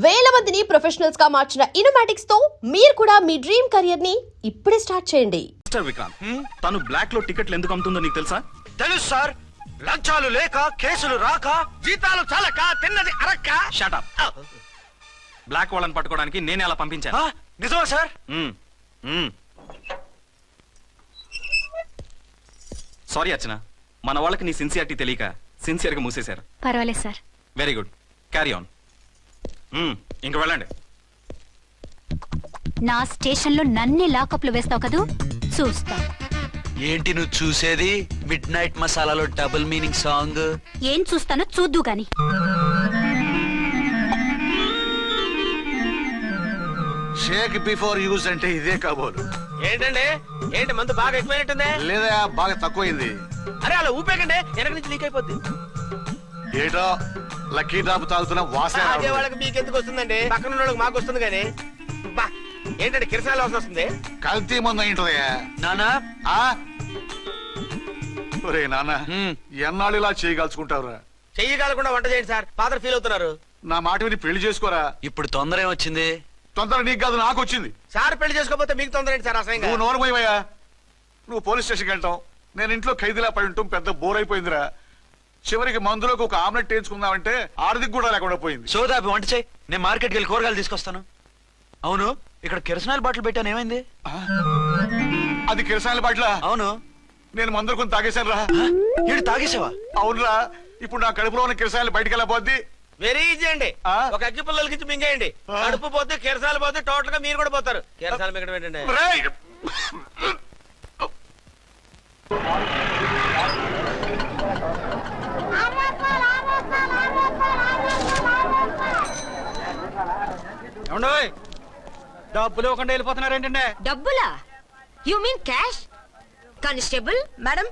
వేల మందిని ప్రొఫెషనల్స్ గా మార్చిన ఇనోమాటిక్స్ తో మీరు కూడా మీ డ్రీమ్ కెరియర్ ని ఇప్పుడే స్టార్ట్ చేయండి. మిస్టర్ విక్రాంత్, తను బ్లాక్ లో టికెట్లు ఎందుకు అమ్ముతుందో నీకు తెలుసా? తెలుసు సార్. లంచాలు లేక, కేసులు రాక, జీతాలు చాలక, తిన్నది అరక్క. Shut up. బ్లాక్ వాళ్ళని పట్టుకోవడానికి నేనే అలా పంపించాను. నిజమా సార్? సారీ అర్చన, మన వాళ్ళకి నీ సిన్సియారిటీ తెలియక సిన్సియర్ గా మూసేశారు. పర్వాలేదు sir. Very good, carry on. ఇంక వెళ్ళండి. నా స్టేషన్ లో నన్నే లాకప్ లో వేస్తావు కదూ, చూస్తా. ఏంటి నువ్వు చూసేది? మిడ్ నైట్ మసాలాలో డబుల్ మీనింగ్ సాంగ్. ఏం చూస్తానో చూద్దు గాని. షేక్ బిఫోర్ యూజ్ అంటే ఇదే కాబోలు. ఏంటండి, ఏంటి మందు బాగా ఎక్కువైనట్టుంది? లేదా బాగా తక్కువైంది. అరే అలా ఊపేకండి, వెనక నుంచి లీక్ అయిపోద్ది. ఏటో లక్కీ డ్రాప్ తాగుతున్న వాసన అదే వాళ్ళకి మీకెందుకు వస్తుందండి, పక్కన ఉన్న వాళ్ళకి మాకు వస్తుంది కానీ. బా ఏంటంటే కిరసాల వాసన వస్తుంది. కల్తీ మందు అయింటదయ్యా. నానా ఒరే నాన్న, ఎన్నాళ్ళు ఇలా చేయగలుచుకుంటావురా? చెయ్యగలకుండా వంట చేయండి సార్, ఫాదర్ ఫీల్ అవుతున్నారు. నా మాట విని పెళ్లి చేసుకోరా. ఇప్పుడు తొందర ఏమొచ్చింది? తొందర నీకు కాదు, నాకు వచ్చింది. సార్ పెళ్లి చేసుకోకపోతే మీకు తొందర ఏంటి సార్? అసహ్యంగా. నువ్వు నోరమయ్యా. నువ్వు పోలీస్ స్టేషన్కి వెళ్తావు, నేను ఇంట్లో ఖైదీలా పడి ఉంటాం. పెద్ద బోర్ అయిపోయిందిరా. చివరికి మందులోకి ఒక ఆమ్లెట్ వేయించుకుందామంటే ఆర్థిక కూడా లేకుండా పోయింది. సోదాపి వంట చేయి, నేను మార్కెట్కి వెళ్ళి కూరగాయలు తీసుకొస్తాను. అవును, ఇక్కడ కిరసనాయిల్ బాటిల్ పెట్టాను, ఏమైంది? అది కిరసాయల బాట్ల. అవును, నేను మందులు కొని తాగేశాను రా. ఈడు తాగేసావా? అవునురా. ఇప్పుడు నా కడుపులో ఉన్న కిరసాయలు బయటికి వెళ్ళబోద్ది. వెరీ ఈజీ అండి. ఒక అగ్గి పుల్లలకి మింగేయండి, కడుపు పోతే కిరసాలు పోతే టోటల్ గా మీరు కూడా పోతారు. కిరసాలు మింగడం ఏంటండి? రేయ్! డబ్బులు ఇవ్వకుండా వెళ్ళిపోతున్నారేంటండి? డబ్బులా? You mean cash? Constable madam,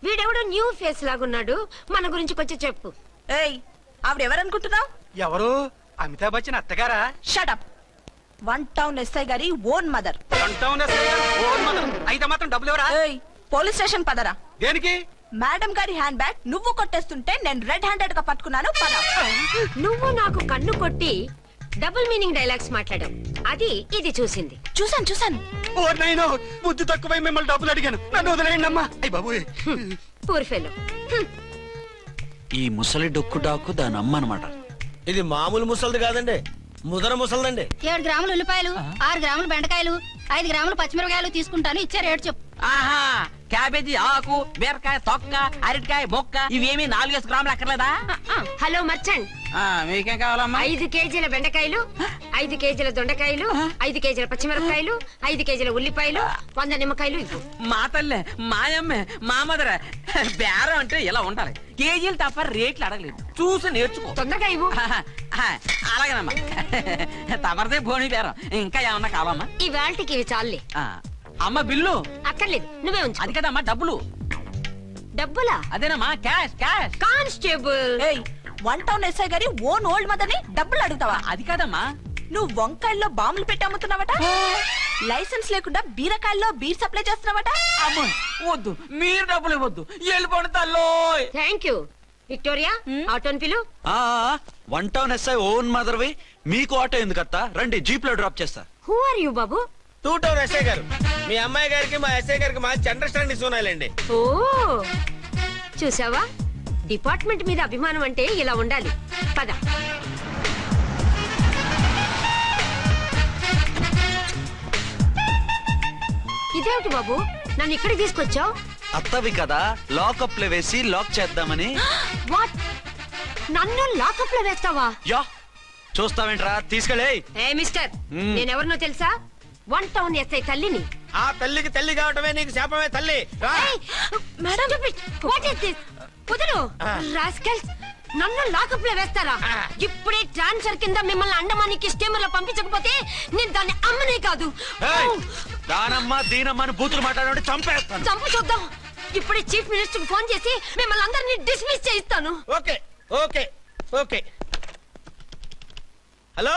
వీడెవడో న్యూ ఫేస్ లాగున్నాడు, మన గురించి కొంచెం చెప్పు. ఏయ్ ఆవిడెవరనుకుంటున్నావు? ఎవరు? అమితాబ్ బచ్చన్ అత్తగారా? షటప్. 1 టౌన్ ఎస్ఐ గారి ఓన్ మదర్. అయితే మాత్రం డబ్బులు ఎవరా? ఏయ్ పోలీస్ స్టేషన్ పదరా. దేనికి? మేడం గారి హ్యాండ్ బ్యాగ్ నువ్వు కొట్టేస్తుంటే నేను రెడ్ హ్యాండెడ్ గా పట్టుకున్నాను. పద. నువ్వు నాకు కన్ను కొట్టి డబుల్ మీనింగ్ డైలాగ్స్ మాట్లాడావు, అది ఇది చూసింది. చూసాను. ఓ నైనో, బుద్ధి తక్కువై మిమ్మల్ని డబ్బులు అడిగాను, నన్ను వదిలేయండి అమ్మా. అయ్య బాబు, పూర్ ఫెలో. ఈ ముసలి డొక్కు డాకు దాని అమ్మ అనమాట. ఇది మామూలు ముసలిది కాదండి, ముదర ముసలిదండి. 7 గ్రాములు ఉల్లిపాయలు, 6 గ్రాములు బెండకాయలు, 5 గ్రాములు పచ్చిమిరపకాయలు తీసుకుంటాను. ఇచ్చే రేటు చెప్పు. ఆహా, క్యాబేజీ ఆకు, బీరకాయ తొక్క, అరటికాయ బొక్క, ఇవేమి 4 గ్రాములు అక్కర్లేదా? హలో మర్చండ్, మీకేం కావాలమ్మా? 5 కేజీల బెండకాయలు, 5 కేజీల దొండకాయలు, 5 కేజీల పచ్చిమిరపకాయలు, 5 కేజీల ఉల్లిపాయలు, 100 నిమ్మకాయలు ఇవ్వు. మా తల్లే, మాయమ్మే, మా మదర బేరం అంటే ఇలా ఉండాలి. కేజీలు తప్ప రేట్లు అడగలేదు, చూసి నేర్చుకో. తొందరగా ఇవ్వు. అలాగేనమ్మా, తమరిదే భోని బేరం. ఇంకా ఏమన్నా కావాలమ్మా? ఇవాళకి ఇవి చాలే. అమ్మ బిల్లు అక్కర్లేదు, నువ్వే ఉంచు. అది కదమ్మా డబ్బులు. డబ్బులా? అదేనమ్మా, క్యాష్ క్యాష్. కానిస్టేబుల్, ఏయ్ 1 టౌన్ ఎస్ఐ గారి ఓన్ ఓల్డ్ మదర్ ని డబ్బులు అడుగుతావా? అది కాదమ్మా. నువ్వు వంకాయల్లో బాంబులు పెట్టి అమ్ముతున్నావట, లైసెన్స్ లేకుండా బీరకాయల్లో బీర్ సప్లై చేస్తున్నావట. అమ్మో వద్దు, మీరు డబ్బులు ఇవ్వద్దు, వెళ్ళిపోండి తల్లో. Thank you. విక్టోరియా, ఆటోన్ పిలు. 1 టౌన్ ఎస్ఐ ఓన్ మదర్వి, మీకు ఆటో ఎందుకు అత్తా? రండి, జీప్ లో డ్రాప్ చేస్తా. హూ ఆర్ యూ బాబు? 2 టౌన్ ఎస్ఐ గారు. మీ అమ్మాయి గారికి మా ఎస్ఐ గారికి మంచి అండర్స్టాండింగ్ ఉన్నాయండి. ఓ చూసావా, డిపార్ట్మెంట్ మీద అభిమానం అంటే ఇలా ఉండాలి. పద. ఇదేమిటి బాబు, నన్ను ఇక్కడికి తీసుకొచ్చావు? అత్తవి కదా, లాకప్ లో వేసి లాక్ చేద్దామని. వాట్? నన్ను లాకప్ లో వేస్తావా? యా, చూస్తావేంట్రా, తీసుకెళ్ళే. ఏ మిస్టర్, నేనెవరినో తెలుసా? 1 టౌన్ ఎస్ఐ తల్లిని. ఆ తల్లికి తల్లి కావటమే నీకు శాపమే తల్లి. Madam, what is this? కుదురు రాస్కల్స్, నన్ను లాకప్ లో వేస్తారా? ఇప్పుడే ట్రాన్స్ఫర్ కింద మిమ్మల్ని అండమానికి స్టీమర్ లో పంపించకపోతే నేను దాన్ని అమ్మనే కాదు. దానమ్మ దీనమ్మని బూతులు మాట్లాడే చంపేస్తాను. చంపు చూద్దాం. ఇప్పుడే చీఫ్ మినిస్టర్ ఫోన్ చేసి మిమ్మల్ని అందరినీ డిస్మిస్ చేయిస్తాను. Okay okay okay. Hello,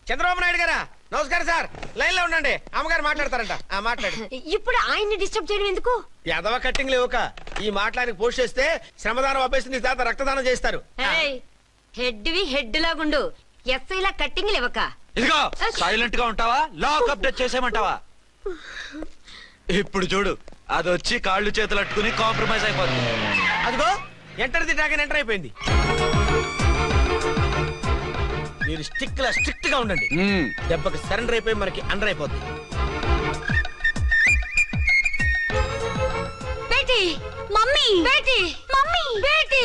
Chandrababu Naidu గారా? నమస్కారం సార్, లైన్ లో ఉండండి, అమ్మగారు మాట్లాడతారంట. మాట్లాడు. ఇప్పుడు ఆయన్ని డిస్టర్బ్ చేయడం ఎందుకు? ఎదవ కట్టింగ్ లేవుక ఈ మాట్లాడి పోస్ట్ చేస్తే శ్రమదానం అభ్యసి నీ తాత రక్తదానం చేస్తారు. హెడ్ వి హెడ్ లాగుండు, ఎస్ఐలా కట్టింగ్ లేవక ఇదిగో సైలెంట్ గా ఉంటావా లాక్ అప్డేట్ చేసేయమంటావా? ఇప్పుడు చూడు అది వచ్చి కాళ్ళు చేతులు అట్టుకుని కాంప్రమైజ్ అయిపోతుంది. అదిగో ఎంటర్ ది డ్రాగన్ ఎంటర్ అయిపోయింది. మీరు స్ట్రిక్ట్ గా ఉండండి. దెబ్బకి సరెండర్ అయిపోయి మనకి అండర్ అయిపోద్ది. బేటీ మమ్మీ బేటీ మమ్మీ బేటీ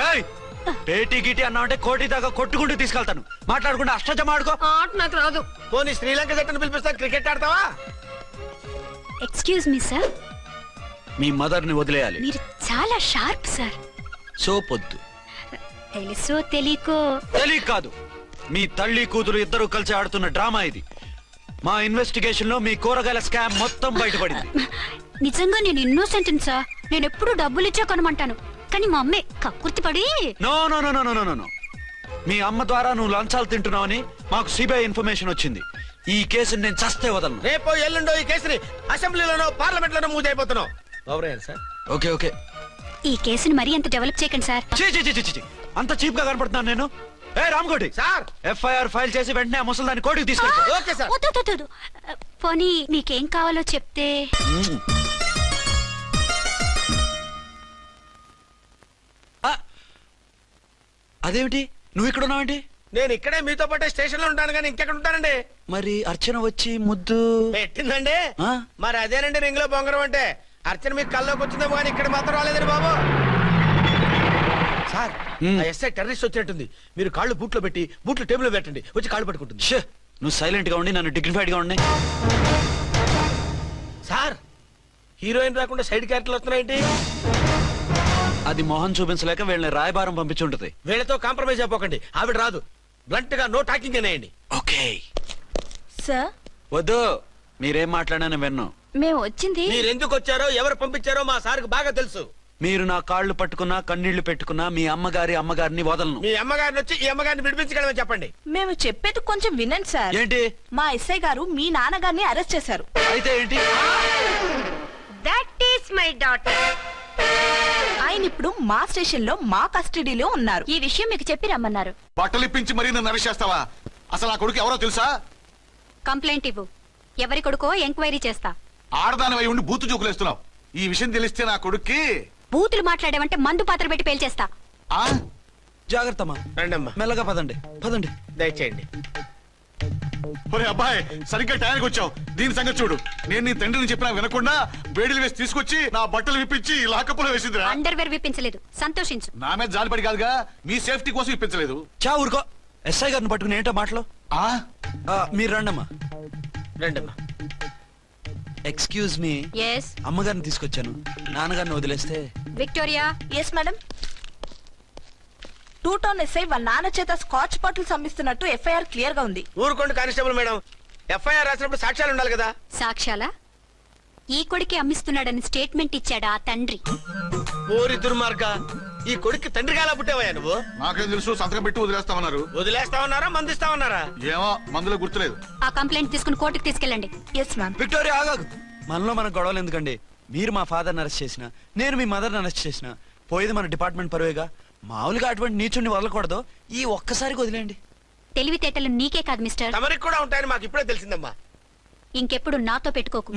ఏయ్, పేటీ గిటి అన్నావంటే కోటి దాకా కొట్టుకుంటూ తీసుకెళ్తాను. మాట్లాడకుండా అష్టజమ ఆడుకో. ఆట నాకు రాదు. పోనీ శ్రీలంక జట్టును పిలిపిస్తా, క్రికెట్ ఆడతావా? ఎక్స్క్యూజ్ మీ సార్, మీ మదర్ ని వదిలేయాలి. మీరు చాలా షార్ప్ సార్. సోపొద్దు. తెలుసో తెలియకో తెలియ కాదు, మీ తల్లి కూతురు ఇద్దరు కలిసి ఆడుతున్న డ్రామా ఇది. మా ఇన్వెస్టిగేషన్ లో మీ కూరగాయల స్కామ్ మొత్తం బయటపడింది. నిజంగా నేను ఇన్నోసెంట్ సార్. నేను ఎప్పుడు డబ్బులు ఇచ్చా కొనమంటాను, కానీ మా అమ్మే కక్కుర్తి పడి. No no no no no no no. మీ అమ్మ ద్వారా నువ్వు లంచాలు తింటున్నావని మాకు సిబిఐ ఇన్ఫర్మేషన్ వచ్చింది. ఈ కేసుని నేను చస్తే వదలను. రేపో ఎల్లుండో ఈ కేసుని అసెంబ్లీలోనో పార్లమెంట్ లోనో మూజ్ అయిపోతున్నావు. Sir okay okay. ఈ కేసుని మరీ అంత డెవలప్ చేయకండి సార్. చీ చీ చీ చీ, అంత చీప్ గా కనపడుతున్నాను నేను? ఏ రామ్కోటి సార్, ఎఫ్ఐఆర్ ఫైల్ చేసి వెంటనే ఆ ముసలిదాన్ని కోర్టుకి తీసుకెళ్ళి. Okay sir. వద్దు, వద్దు, వద్దు. పోనీ మీకేం కావాలో చెప్తే. అదేమిటి నువ్వు ఇక్కడ ఉన్నావేంటి? నేను ఇక్కడే మీతో పాటే స్టేషన్ లో ఉంటాను కానీ ఇంకెక్కడ ఉంటానండి. మరి అర్చన వచ్చి ముద్దు పెట్టిందండి. ఆ? మరి అదేనండి రింగ్ లో బొంగరం అంటే. అర్చన మీకు కల్లోకి వచ్చిందేమో కానీ ఇక్కడ మాత్రం రాలేదండి బాబు. సార్, ఆ ఎస్ఐ టెర్రరిస్ట్ వచ్చినట్టుంది. మీరు కాళ్ళు బూట్లో పెట్టి బూట్లు టేబుల్ పెట్టండి, వచ్చి కాళ్ళు పట్టుకుంటుంది. ఛే, నువ్వు సైలెంట్ గా ఉండి నన్ను డిగ్నిఫైడ్ గా ఉండి. సార్, హీరోయిన్ రాకుండా సైడ్ క్యారెక్టర్లు వస్తున్నాయేంటి? అది మొహం చూపించలేక వీళ్ళని రాయబారం పంపించుంటది. వీళ్ళతో కాంప్రమైజ్ అయిపోకండి, ఆవిడ రాదు. బ్లంట్ గా నో టాకింగ్ అనేయండి. ఓకే సార్, వద్దు, మీరేం మాట్లాడానని విన్ను. మేము వచ్చింది మీరు ఎందుకు వచ్చారో ఎవరు పంపించారో మా సార్కు బాగా తెలుసు. మీరు నా కాళ్ళు పట్టుకున్నా కన్నీళ్లు పెట్టుకున్నా మీ అమ్మగారిని వదలను. మీ అమ్మగారిని వచ్చి ఈ అమ్మగారిని విడిపించగలమని చెప్పండి. మేము చెప్పేది కొంచెం వినండి సార్. ఏంటి? మా ఎస్ఐ గారు మీ నాన్నగారిని అరెస్ట్ చేశారు. అయితే ఏంటి? That is my daughter. ఆయన ఇప్పుడు మా స్టేషన్ లో మా కస్టడీలో ఉన్నారు. ఈ విషయం మీకు చెప్పి రమ్మన్నారు. బట్టలు ఇప్పించి మరీ నన్ను అరెస్ట్ చేస్తావా? అసలు నా కొడుకు ఎవరో తెలుసా? కంప్లైంట్ ఇవ్వు. ఎవరి కొడుకో ఎంక్వైరీ చేస్తా. ఆడదానివై ఉండి బూతు జోకులేస్తున్నావు. ఈ విషయం తెలిస్తే నా కొడుక్కి బూతులు మాట్లాడేవంటే మందు పాత్ర పెట్టి పేల్చేస్తా. ఆ జాగ్రత్తమ్మా, రండమ్మా, మెల్లగా పదండి పదండి. దయచేయండి. ఒరే అబ్బాయి, సరిగ్గా టైంకి వచ్చావు. దీని సంగతి చూడు. నేను నీ తండ్రిని చెప్పినా వినకుండా బేడీలు వేసి తీసుకొచ్చి నా బట్టలు విప్పించి లాకప్పులో వేసిందిరా. అండర్వేర్ విప్పించలేదు, సంతోషించు. నా మీద జాలిపడి కాదుగా, మీ సేఫ్టీ కోసం ఇప్పించలేదు. చా ఊరుకో. ఎస్ఐ గారిని పట్టుకుని ఏంటో మాటలు. మీరు రండమ్మా. రండమ్మా. Excuse me. ఎస్ అమ్మగారిని తీసుకొచ్చాను, నాన్నగారిని వదిలేస్తే. Victoria. Yes madam. 2 town SI వాళ్ళ నాన్న చేత స్కాచ్ బాటిల్స్ అమ్మిస్తున్నట్టు ఎఫ్ఐఆర్ క్లియర్ గా ఉంది. ఊరుకోండి కానిస్టేబుల్ మేడం. ఎఫ్ఐఆర్ రాసినప్పుడు సాక్ష్యాలు ఉండాలి కదా. సాక్ష్యాలా? ఈ కొడుకే అమ్మిస్తున్నాడని స్టేట్మెంట్ ఇచ్చాడా ఆ తండ్రి? ఓరి దుర్మార్గ, ఈ కొడుక్కి తండ్రిగా ఎలా పుట్టావయ్యా నువ్వు? నాకేం తెలుసు, సంతకం పెట్టి వదిలేస్తామన్నారు. వదిలేస్తామన్నారా మందిస్తామన్నారా? ఏమో, మందులో గుర్తులేదు. ఆ కంప్లైంట్ తీసుకుని కోర్టుకు తీసుకెళ్ళండి. Yes ma'am. విక్టోరియా ఆగాగు. మనలో మన గొడవలు ఎందుకండి? మీరు మా ఫాదర్ని అరెస్ట్ చేసిన, నేను మీ మదర్ని అరెస్ట్ చేసిన, పోయేది మన డిపార్ట్మెంట్ పరువేగా. మామూలుగా అటువంటి నీచుడిని వదలకూడదు. ఈ ఒక్కసారికి వదిలేండి. తెలివితేటలు నీకే కాదు మిస్టర్, తమరికి కూడా ఉంటాయని మాకు ఇప్పుడే తెలిసిందమ్మా. ఇంకెప్పుడు నాతో పెట్టుకోకు.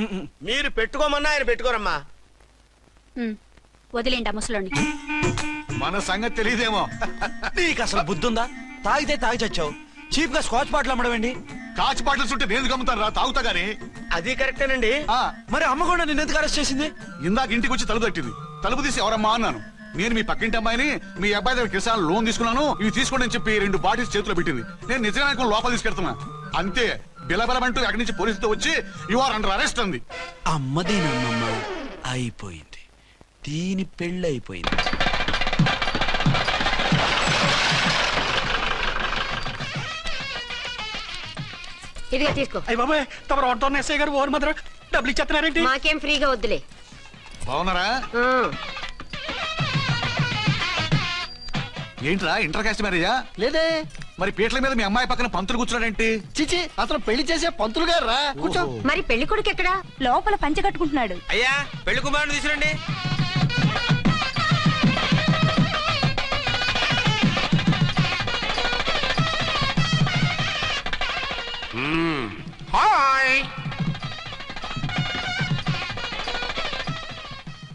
మీరు పెట్టుకోమన్నా ఆయన పెట్టుకోరమ్మా. వదిలేండి ఆ ముసలోని. మన సంగతి తెలియదేమో. నీకు అసలు బుద్ధుందా? తాగితే తాగి చచ్చావు. చీప్ గా స్కాచ్ బాటిల్ అమ్మడమేంటి? కాచి బాటిల్స్ ఉంటే నేను గమ్ముతాను రా, తాగుతా గానీ. అది కరెక్టేనండి. మరి అమ్మ కూడా నిన్ను ఎందుకు అరెస్ట్ చేసింది? ఇందాక ఇంటికి వచ్చి తలుపు తట్టింది. తలుపు తీసి ఎవరమ్మా అన్నాను. నేను మీ పక్కింటి అమ్మాయిని, మీ అబ్బాయి దగ్గర కిసాన్ లోన్ తీసుకున్నాను, ఇవి తీసుకోండి అని చెప్పి 2 బాటిల్స్ చేతిలో పెట్టింది. నేను నిజంగా లోపల తీసుకెళ్తున్నా. అంతే, బిలబలమంటూ అక్కడి నుంచి పోలీసుతో వచ్చి యు ఆర్ అండర్ అరెస్ట్ అంది. అమ్మదేనమ్మమ్మ అయిపోయింది, దీని పెళ్ళి అయిపోయింది. ఇదిగా తీసుకో. అయ్య బాబాయ్, తమరు ఆటో ఎస్ఐ గారు ఓర్ మాత్రం డబ్బులు ఇచ్చేస్తున్నారేంటి? మాకేం ఫ్రీగా వద్దులే. బాగున్నారా? ఏంట్రా ఇంటర్ కాస్ట్ మ్యారేజా? లేదే. మరి పీటల మీద మీ అమ్మాయి పక్కన పంతులు కూర్చున్నాడేంటి? చిచి, అతను పెళ్లి చేసే పంతులు గారు రా. కూర్చో. మరి పెళ్లి కొడుకు ఎక్కడా? లోపల పంచె కట్టుకుంటున్నాడు. అయ్యా, పెళ్లి కుమారుని తీసుకురండి. హాయ్.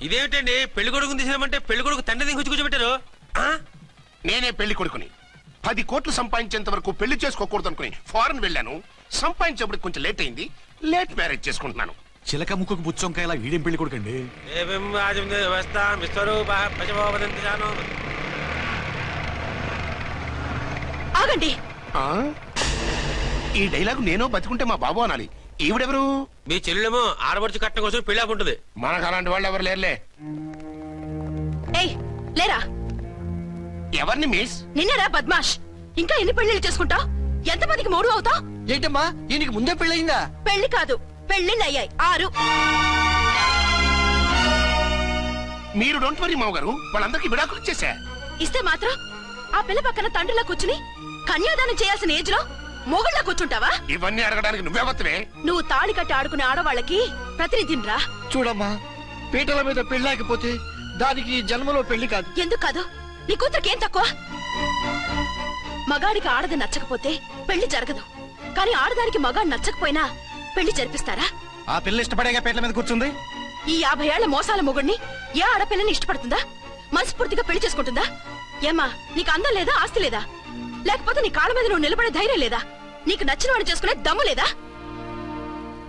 ఇదేమిటండి పెళ్లి కొడుకుని తీసినామంటే పెళ్లి కొడుకు తండ్రి దిగి కూర్చోబెట్టారు. నేనే పెళ్లి కొడుకుని 10 కోట్లు సంపాదించేంత వరకు పెళ్లి చేసుకోకూడదు అనుకుని ఫారెన్ వెళ్ళాను. సంపాదించేప్పుడు కొంచెం లేట్ అయింది. లేట్ మ్యారేజ్ చేసుకుంటున్నాను. చిలక ముక్కుకు బుచ్చొంకాయ ఇలా వీడేం పెళ్లి కొడుకండి. ఆగండి. ఆ? ఈ డైలాగ్ నేను బతికుంటే మా బాబు అనాలి. ఈవిడెవరు? మీ చెల్లెమో ఆడబడుచు కట్టడం కోసం పెళ్లి ఆపుంటది. మనకు అలాంటి వాళ్ళు ఎవరు లేరులే. ఏయ్ లేరా. ఎవరిని మిస్? నిన్నరా బద్మాష్. ఇంకా ఎన్ని పెళ్లిళ్ళు చేసుకుంటావు? ఎంతమందికి మూడు అవుతావు? ఏంటమ్మా దీనికి ముందే పెళ్ళయిందా? పెళ్లి కాదు, పెళ్లిళ్ళు అయ్యాయి 6. మీరు డోంట్ వరీ మామగారు, వాళ్ళందరికీ విడాకులు ఇచ్చేసా. ఇస్తే మాత్రం ఆ పిల్ల పక్కన తండ్రిలా కూర్చుని కన్యాదానం చేయాల్సిన ఏజ్ లో మొగుళ్ళ కూర్చుంటావా? ఇవన్నీ అడగడానికి నువ్వే వత్తవే. నువ్వు తాళి కట్టి ఆడుకునే ఆడవాళ్ళకి ప్రతినిధినిరా. చూడమ్మా, పీటల మీద పెళ్ళాకపోతే దానికి జన్మలో పెళ్లి కాదు. ఎందుకు కాదు? నీ కూతురికేం తక్కువ? మగాడికి ఆడది నచ్చకపోతే పెళ్లి జరగదు. కానీ ఆడదానికి మగాడు నచ్చకపోయినా పెళ్లి జరిపిస్తారా? ఆ పిల్ల ఇష్టపడేగా పీటల మీద కూర్చుంది. ఈ 50 ఏళ్ల మోసాల మొగుడిని ఏ ఆడపిల్లని ఇష్టపడుతుందా? మనస్ఫూర్తిగా పెళ్లి చేసుకుంటుందా? ఏమ్మా, నీకు అందం లేదా, ఆస్తి లేదా? లేకపోతే నీ కాళ్ళ మీద నువ్వు నిలబడే ధైర్యం లేదా? నీకు నచ్చిన వాడు చేసుకునే దమ్ము లేదా?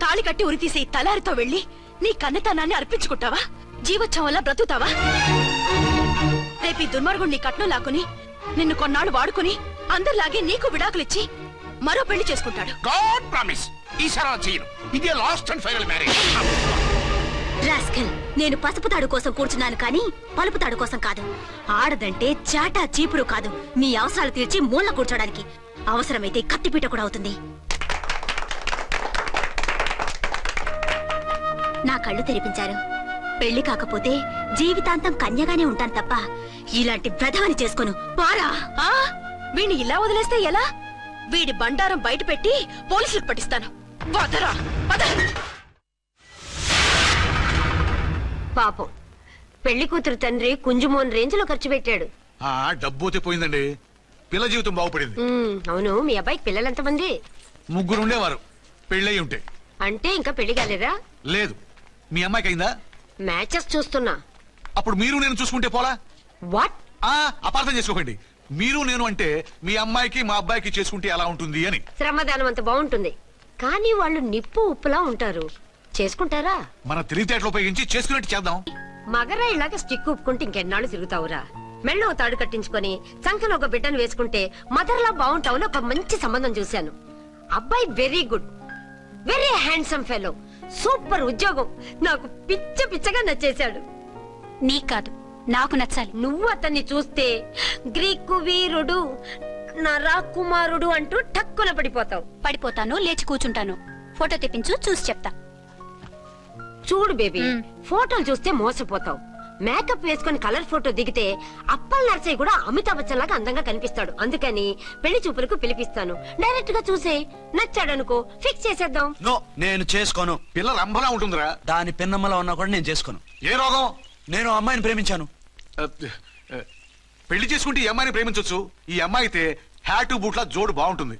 తాళి కట్టి ఉరితీసే ఈ తలారితో వెళ్లి నీ కన్నెతనాన్ని అర్పించుకుంటావా? జీవోత్సవంలా బ్రతుకుతావా? రేపు ఈ దుర్మార్గుడు నీ కట్నం లాక్కుని నిన్ను కొన్నాళ్ళు వాడుకుని అందరిలాగే నీకు విడాకులిచ్చి మరో పెళ్లి చేసుకుంటాడు. గాడ్ ప్రామిస్, ఈసారి అలా చేయను. ఇదే last and final marriage. Rascal, నేను పసుపు తాడు కోసం కూర్చున్నాను కానీ పలుపు తాడు కోసం కాదు. ఆడదంటే చాటా చీపురు కాదు, మీ అవసరాలు తీర్చి మూల కూర్చోడానికి. అవసరమైతే కత్తిపీట కూడా అవుతుంది. నా కళ్ళు తెరిపించారు. పెళ్లి కాకపోతే జీవితాంతం కన్యగానే ఉంటాను తప్ప ఇలాంటి ప్రధాని చేసుకోను. పారా. వీణ్ణి ఇలా వదిలేస్తే ఎలా? వీడి బండారం బయట పెట్టి పోలీసులకు పట్టిస్తాను. వదరా, వద. పాపం పెళ్లి కూతురు తండ్రి కుంజుమోన్ రేంజ్ లో ఖర్చు పెట్టాడు. ఆ డబ్బు పోయిందండి. పిల్ల జీవితం బాగుపడింది. అవును, మీ అబ్బాయికి పిల్లలు ఎంతమంది? 3 ఉండేవారు. పెళ్ళయి ఉంటే. అంటే ఇంకా పెళ్లి కాలేదా? లేదు. మీ అమ్మాయికి అయిందా? మ్యాచెస్ చూస్తున్నా. అప్పుడు మీరు నేను చూసుకుంటే పోలా? వాట్? అపార్థం చేసుకోకండి. మీరు నేను అంటే మీ అమ్మాయికి మా అబ్బాయికి చేసుకుంటే ఎలా ఉంటుంది అని. శ్రమదానం అంత బాగుంటుంది, కానీ వాళ్ళు నిప్పు ఉప్పులా ఉంటారు. చేసుకుంటారా? మన తెలివితేటలు ఉపయోగించి చేసుకున్నట్టు చేద్దాం. మగరాయిలాగా స్టిక్ ఉప్పుకుంటే ఇంకెన్నాళ్ళు తిరుగుతావురా? మెళ్ళో తాడు కట్టించుకొని చంకలో ఒక బిడ్డను వేసుకుంటే మదర్లా బాగుంటావులో ఒక మంచి సంబంధం చూశాను. అబ్బాయి very good, very handsome fellow, super ఉద్యోగం. నాకు పిచ్చగా నచ్చేశాడు. నీకు కాదు, నాకు నచ్చాలి. నువ్వు అతన్ని చూస్తే గ్రీకు వీరుడు, నరాకుమారుడు అంటూ టక్కున పడిపోతావు. పడిపోతాను, లేచి కూర్చుంటాను. ఫోటో తెప్పించు, చూసి చెప్తా. చూడు బేబీ, ఫోటోలు చూస్తే మోసపోతావు. మేకప్ వేసుకుని కలర్ ఫోటో దిగితే అప్పల్ నర్సయ్య కూడా అమితాబ్ బచ్చన్ లాగా అందంగా కనిపిస్తాడు. అందుకని పెళ్లి చూపులకు పిలిపిస్తాను. డైరెక్ట్ గా చూసే నచ్చాడనుకో, ఫిక్స్ చేసేద్దాం. నో, నేను చేసుకోను. పిల్ల రంభలా ఉంటుందిరా. దాని పిన్నమ్మలా ఉన్నా కూడా నేను చేసుకోను. ఏ రోగం? నేను ఆ అమ్మాయిని ప్రేమించాను. పెళ్లి చేసుకుంటే ఈ అమ్మాయిని ప్రేమించొచ్చు. ఈ అమ్మాయి అయితే హ్యాటు బూట్ల జోడు బాగుంటుంది.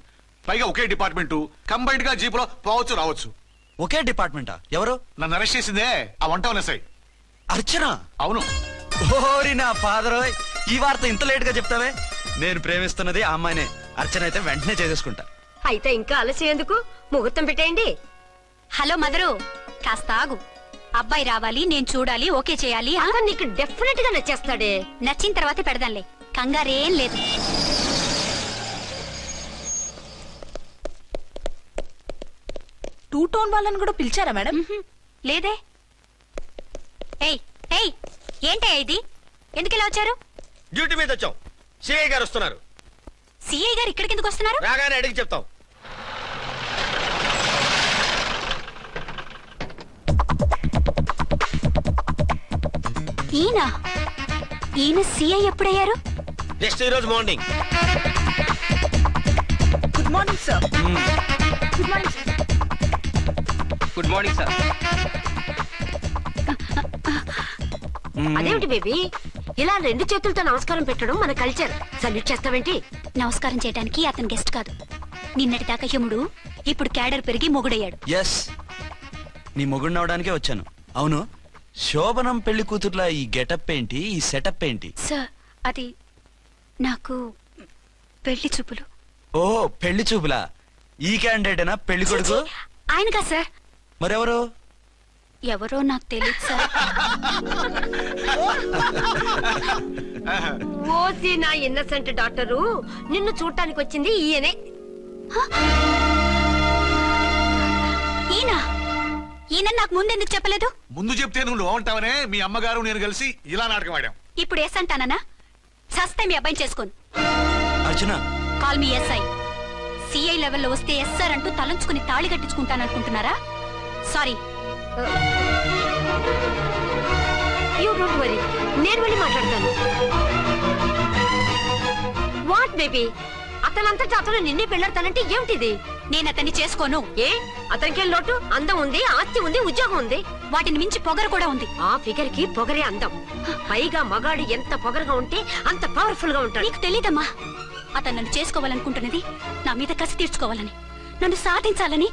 పైగా ఒకే డిపార్ట్మెంట్, కంబైన్డ్ గా జీపులో పోవచ్చు రావచ్చు. ఒకే డిపార్ట్మెంటా? ఎవరు? నన్ను అరెస్ట్ చేసిందే ఆ వంట ఎస్ఐ. అర్చన? అవును. ఓరి నా ఫాదర్, ఈ వార్త ఇంత లేట్ గా చెప్తావే. నేను ప్రేమిస్తున్నది ఆ అమ్మాయినే. అర్చన అయితే వెంటనే చేసేసుకుంటా. అయితే ఇంకా ఆలస్యం ఎందుకు? ముహూర్తం పెట్టేయండి. హలో మదరు, కాస్త ఆగు. అబ్బాయి రావాలి, నేను చూడాలి, ఓకే చేయాలి. అతను నీకు డెఫినెట్ గా నచ్చేస్తాడే. నచ్చిన తర్వాతే పెడదాంలే, కంగారేం లేదు. టూ టోన్ వాళ్ళని కూడా పిలిచారా మేడం? లేదే. ఏయ్ ఏయ్, ఏంటయ్యా ఇది? ఎందుకు ఇలా వచ్చారు? డ్యూటీ మీద వచ్చాం. సిఐ గారు వస్తున్నారు. సిఐ గారు ఇక్కడికి ఎందుకు వస్తున్నారు? రాగానే అడిగి చెప్తాం. ఈయన సిఐ ఎప్పుడయ్యారు? నెక్స్ట్ ఈ రోజు morning. Good morning sir. Good morning sir. Good morning sir. అదేమిటి బేబీ, ఇలా 2 చేతులతో నమస్కారం పెట్టడం మన కల్చర్. సల్యూట్ చేస్తావేంటి? నమస్కారం చేయడానికి అతను గెస్ట్ కాదు, నిన్నటి దాకా యముడు ఇప్పుడు క్యాడర్ పెరిగి మొగుడయ్యాడు. ఎస్, నీ మొగుడిని అవడానికే వచ్చాను. అవును, శోభనం పెళ్లి కూతుర్లా ఈ గెటప్ ఏంటి, ఈ సెటప్ ఏంటి? సార్ అది నాకు పెళ్లి చూపులు. ఓ, పెళ్లి చూపులా? ఈ క్యాండిడేటేనా పెళ్లి కొడుకు? ఆయనగా సార్. మరెవరు? ఎవరో నాకు తెలియదు సార్. ఓసి నా ఇన్నసెంట్ డాక్టరు, నిన్ను చూడటానికి వచ్చింది ఈయనే. ఈయన ఈయన నాకు ముందెందుకు చెప్పలేదు? ముందు చెప్తే నువ్వు బాగుంటావనే మీ అమ్మగారు నేను కలిసి ఇలా నాటకం ఆడాం. ఇప్పుడు ఎస్ అంటానా? సస్తే మీ అబ్బాయిని చేసుకోను. అర్చన, కాల్ మీ ఎస్ఐ. సిఐ లెవెల్లో వస్తే ఎస్ఆర్ అంటూ తలంచుకుని తాళి కట్టించుకుంటాననుకుంటున్నారా? సారీ. యూ డోంట్ వరీ, నేను వెళ్ళి మాట్లాడతాను. వాట్ బేబీ, అతనంతటా అతను నిన్నే పెళ్ళాడతానంటే ఏమిటిది? నేను అతన్ని చేసుకోను. ఏ, అతనికేం లోటు? అందం ఉంది, ఆస్తి ఉంది, ఉద్యోగం ఉంది. వాటిని మించి పొగరు కూడా ఉంది. ఆ ఫిగర్ కి పొగరే అందం. పైగా మగాడు ఎంత పొగరుగా ఉంటే అంత పవర్ఫుల్ గా ఉంటాడు. నీకు తెలీదమ్మా, అతను నన్ను చేసుకోవాలనుకుంటున్నది నా మీద కసి తీర్చుకోవాలని, నన్ను సాధించాలని,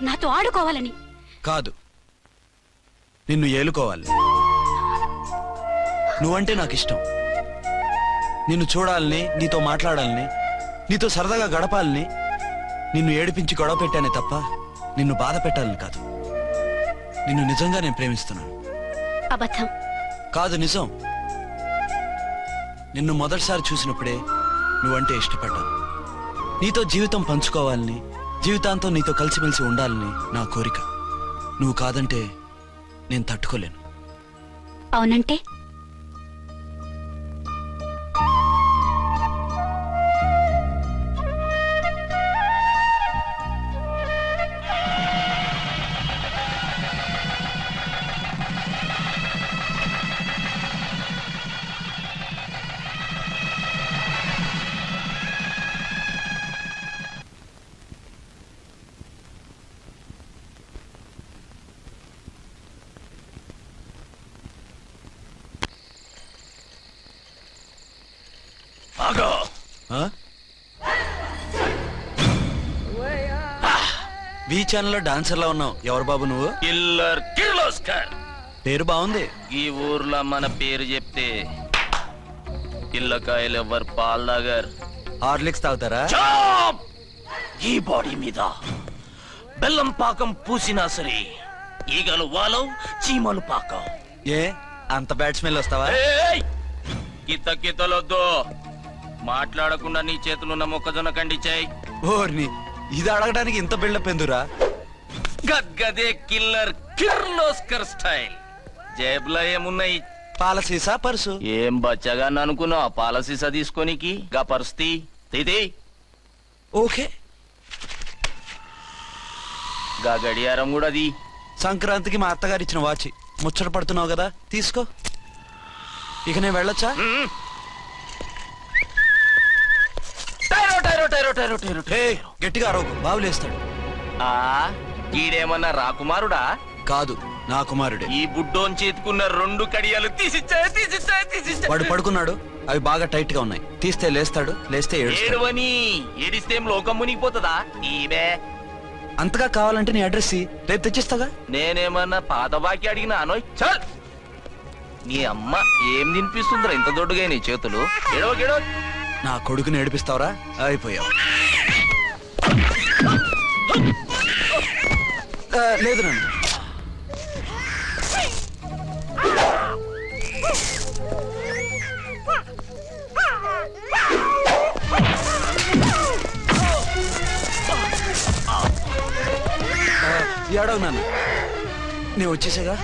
నాతో ఆడుకోవాలని కాదు, నిన్ను ఏలుకోవాలి. నువ్వంటే నాకు ఇష్టం. నిన్ను చూడాలని, నీతో మాట్లాడాలని, నీతో సరదాగా గడపాలని, నిన్ను ఏడిపించి గొడవ పెట్టానే తప్ప నిన్ను బాధ పెట్టాలని కాదు. నిన్ను నిజంగా నేను ప్రేమిస్తున్నాను. అబద్ధం. కాదు, నిజం. నిన్ను మొదటిసారి చూసినప్పుడే నువ్వంటే ఇష్టపడ్డాను. నీతో జీవితం పంచుకోవాలని, జీవితాంతం నీతో కలిసిమెలిసి ఉండాలని నా కోరిక. నువ్వు కాదంటే నేను తట్టుకోలేను. అవునంటే ఆ? వి ఛానల్లో డాన్సర్లా ఉన్నావు. ఎవరు బాబు నువ్వు? కిల్లర్ కిర్లోస్కర్. పేరు బాగుంది. ఈ ఊర్లో మన పేరు చెప్తే పిల్లకాయలు ఎవరు పాల్ దాగర్. హార్లిక్స్ తాగుతారా? ఈ బాడీ మీద బెల్లం పాకం పూసినా సరే ఈగలు వాలవు, చీమలు పాకం. ఏ అంత బ్యాడ్ స్మెల్ వస్తావా? కిత కితలొద్దు. మాట్లాడకుండా నీ చేతులున్న మొక్కజొన్న కండిచాయి. ఓర్ని, ఇది అడగడానికి ఇంత బిల్డప్ ఎందురా? గద్గదే కిల్లర్ కిర్లోస్కర్ స్టైల్. జేబులో ఏమున్నాయి? పాలసీసా పర్సు? ఏం బచ్చగా అనుకున్నావు? పాలసీసా తీసుకోనికి గా పరిస్థితి తిది. ఓకే, గా గడియారం కూడా అది. సంక్రాంతికి మా అత్తగారు ఇచ్చిన వాచి. ముచ్చట పడుతున్నావు కదా, తీసుకో. ఇక నేను వెళ్ళొచ్చా? గట్టిగా అరవకు, బావులేస్తాడు. ఈడేమన్నా రాకుమారుడా? కాదు, నా కుమారుడే. ఈ బుడ్డోన్ చేతుకున్న 2 కడియాలు తీసిచ్చా. వాడు పడుకున్నాడు, అవి బాగా టైట్ గా ఉన్నాయి. తీస్తే లేస్తాడు, లేస్తే ఏడుస్తాడు. ఏడువని ఏడిస్తే లోకం మునిగిపోతుందా? ఈమె అంతగా కావాలంటే నీ అడ్రస్ రేపు తెచ్చిస్తాగా. నేనేమన్నా పాత బాకి అడిగినా అనోయ్. చల్, నీ అమ్మ ఏం తినిపిస్తుందిరా ఇంత దొడ్డుగా నీ చేతులు? గెడవ గెడవ. నా కొడుకుని ఏడిపిస్తావరా? అయిపోయావు. లేదు నన్ను. ఏడవు నన్ను, నేను వచ్చేసాగా.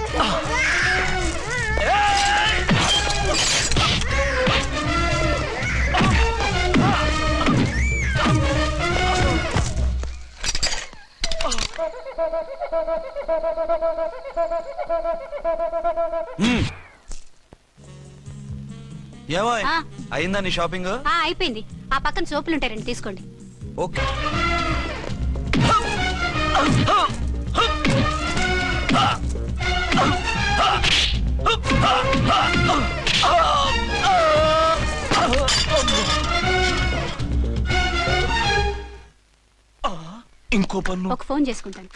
ఏమో అయిందా నీ షాపింగ్? అయిపోయింది. ఆ పక్కన సోపులుంటాయి, రండి తీసుకోండి. ఓకే. ఇంకో పన్ను. ఒక ఫోన్ చేసుకుంటాను.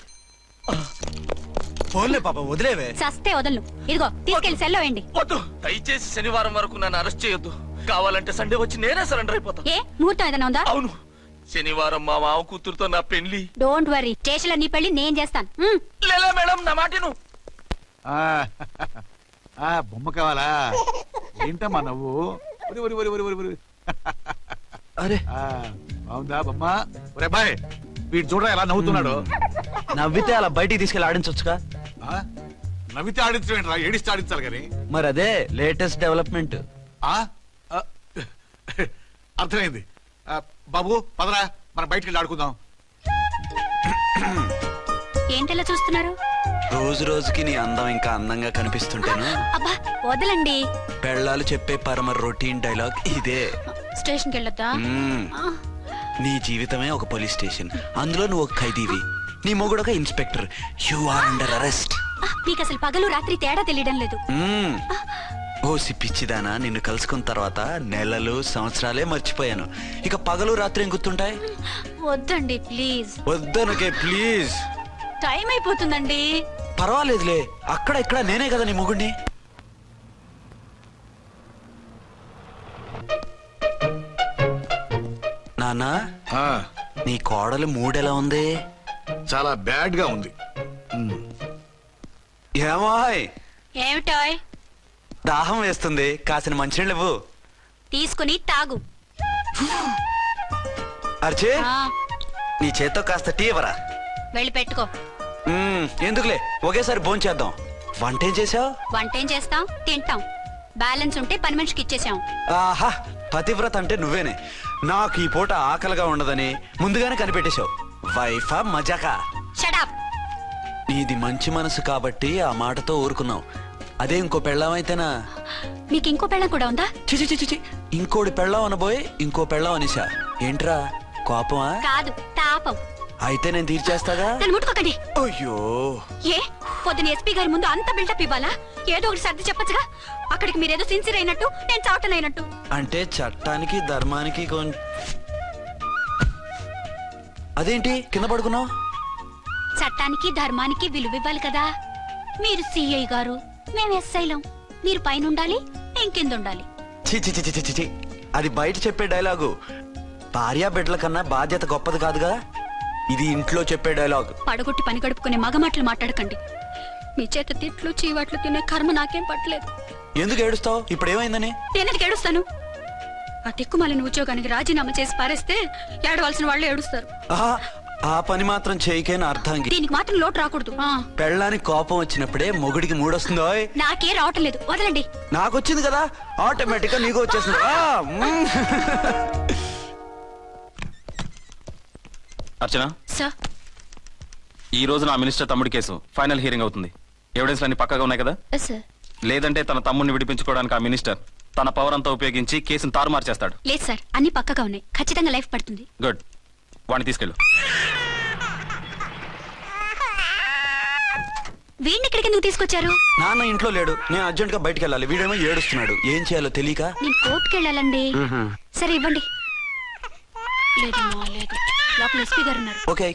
ఫోన్లే పాప, వదిలేవే. సస్తే వదలను. ఇదిగో తీసుకెళ్లి సెల్లో వేయండి. వద్దు, దయచేసి శనివారం వరకు నన్ను అరెస్ట్ చేయొద్దు. కావాలంటే సండే వచ్చి నేనే సరెండర్ అయిపోతా. ఏ ముహూర్తం ఏదైనా ఉందా? అవును, శనివారం మా మామ కూతురుతో నా పెళ్లి. డోంట్ వరీ, స్టేషన్లో నీ పెళ్లి నేను చేస్తాను. లేలా మేడం, నా మాటను. బొమ్మ కావాలా? ఏంటమ్మా నవ్వు? ఒరి ఒరి ఒరి ఒరి ఒరి ఒరి. అరే బాగుందా బొమ్మ? ఒరే బాయ్, వీడు చూడరా ఎలా నవ్వుతున్నాడు. నవ్వితే అలా బయటికి తీసుకెళ్ళి ఆడించొచ్చుగా. నవ్వితే ఆడించడం, ఏడిస్తే ఆడించాలి కానీ. మరి అదే లేటెస్ట్ డెవలప్మెంట్. అర్థమైంది. బాబు పదరా, మనం బయటికి వెళ్ళి ఆడుకుందాం. ఏంటలా చూస్తున్నారు? రోజు రోజుకి నీ అందం ఇంకా అందంగా కనిపిస్తుంటాను. అబ్బా వదలండి. పెళ్ళాలు చెప్పే పరమ రొటీన్ డైలాగ్ ఇదే. స్టేషన్కి వెళ్ళొద్దా? నీ జీవితమే ఒక పోలీస్ స్టేషన్, అందులో నువ్వు ఒక ఖైదీవి, నీ మొగుడు ఒక inspector. You are under arrest. మీకు అసలు పగలు రాత్రి తేడా తెలియడం లేదు. ఓ పిచ్చిదానా, నిన్ను కలుసుకున్న తర్వాత నెలలు సంవత్సరాలే మర్చిపోయాను. ఇక పగలు రాత్రి ఏం గుర్తుంటాయి? వద్దండి ప్లీజ్. వద్దనుకే ప్లీజ్. టైం అయిపోతుందండి. పర్వాలేదులే, అక్కడ ఇక్కడ నేనే కదా నీ మొగుడిని. నాన్నా, నీ కోడలు మూడెలా ఉంది? చాలా బ్యాడ్ గా ఉంది. ఏమాయ్, ఏమిటాయ్? దాహం వేస్తుంది, కాసిన మంచినీళ్ళు ఇవ్వు. తీసుకుని తాగు. అర్చే, నీ చేత్తో కాస్త టీ ఇవ్వరా. వెళ్ళి పెట్టుకో. ఎందుకులే, ఒకేసారి భోంచేద్దాం. వంటేం చేసావు? వంటేం చేస్తాం, తింటాం. బ్యాలెన్స్ ఉంటే పని మనిషికి ఇచ్చేసాం. ఆహా, పతివ్రత అంటే నువ్వేనే. నాకు ఈ పూట ఆకలిగా ఉండదని ముందుగానే కనిపెట్టేశావు. వైఫా మజాకా? షటప్. నీది మంచి మనసు కాబట్టి ఆ మాటతో ఊరుకున్నావు. అదే ఇంకో పెళ్ళాం అయితేనా? మీకు ఇంకో పెళ్ళం కూడా ఉందా? చిచి చిచి చి, ఇంకోటి పెళ్ళాం అనబోయి ఇంకో పెళ్ళాం అనిసా. ఏంట్రా కోపమా? కాదు, తాపం. అయితే నేను తీర్చేస్తాగా. నన్ను ముట్టుకోకండి. అయ్యో, ఏ పొద్దున ఎస్పీ గారి ముందు అంత బిల్డప్ ఇవ్వాలా? ఏదో ఒకటి సర్ది చెప్పచ్చుగా. అక్కడికి మీరేదో సిన్సియర్ అయినట్టు, నేను చావటం అయినట్టు. అంటే చట్టానికి ధర్మానికి అదేంటి కింద పడుకున్నావు? చట్టానికి ధర్మానికి విలువ ఇవ్వాలి కదా. మీరు సిఐ గారు, మేము ఎస్ఐలం. మీరు పైన ఉండాలి, నేను కింద ఉండాలి. చిచి చిచి చిచి చి, అది బయట చెప్పే డైలాగు. భార్యా బిడ్డల కన్నా బాధ్యత గొప్పది కాదుగా. ఇది ఇంట్లో చెప్పే డైలాగ్. పడగొట్టి పని గడుపుకునే మగమాటలు మాట్లాడకండి. మీ చేత తిట్లు చీవాట్లు తినే కర్మ నాకేం పట్టలేదు. ఎందుకు ఏడుస్తావు? ఇప్పుడు ఏమైందని? నేనెందుకు ఏడుస్తాను? ఆ తిక్కుమాలిన ఉద్యోగానికి రాజీనామా చేసి పారేస్తే ఏడవలసిన వాళ్ళు ఏడుస్తారు. ఆ పని మాత్రం చేయకేన అర్థంగి. దీనికి మాత్రం లోటు రాకూడదు. పెళ్ళానికి కోపం వచ్చినప్పుడే మొగుడికి మూడొస్తుందో. నాకే రావటం లేదు, వదలండి. నాకు వచ్చింది కదా, ఆటోమేటిక్ గా నీకు వచ్చేసింది. అర్చన సార్, ఈ రోజు నా మినిస్టర్ తమ్ముడి కేసు ఫైనల్ హియరింగ్ అవుతుంది. ఎవిడెన్స్ అన్ని పక్కగా ఉన్నాయి కదా? సార్. లేదంటే తన తమ్ముడిని విడిపించుకోవడానికి ఆ మినిస్టర్ తన పవర్ అంతా ఉపయోగించి కేసును తారుమారు చేస్తాడు. లేదు సార్, అన్ని పక్కగా ఉన్నాయి. ఖచ్చితంగా లైఫ్ పడుతుంది. గుడ్, వాడిని తీసుకెళ్ళు. వీడిని ఇక్కడికి ఎందుకు తీసుకొచ్చారు? నాన్న ఇంట్లో లేడు, నేను అర్జెంట్ గా బయటికి వెళ్ళాలి. వీడేమో ఏడుస్తున్నాడు, ఏం చేయాలో తెలియక. నేను కోర్టుకి వెళ్ళాలండి. సరే ఇవ్వండి. లేదమ్మా లేదు, లోపల ఎస్పీ గారు ఉన్నారు. ఓకే.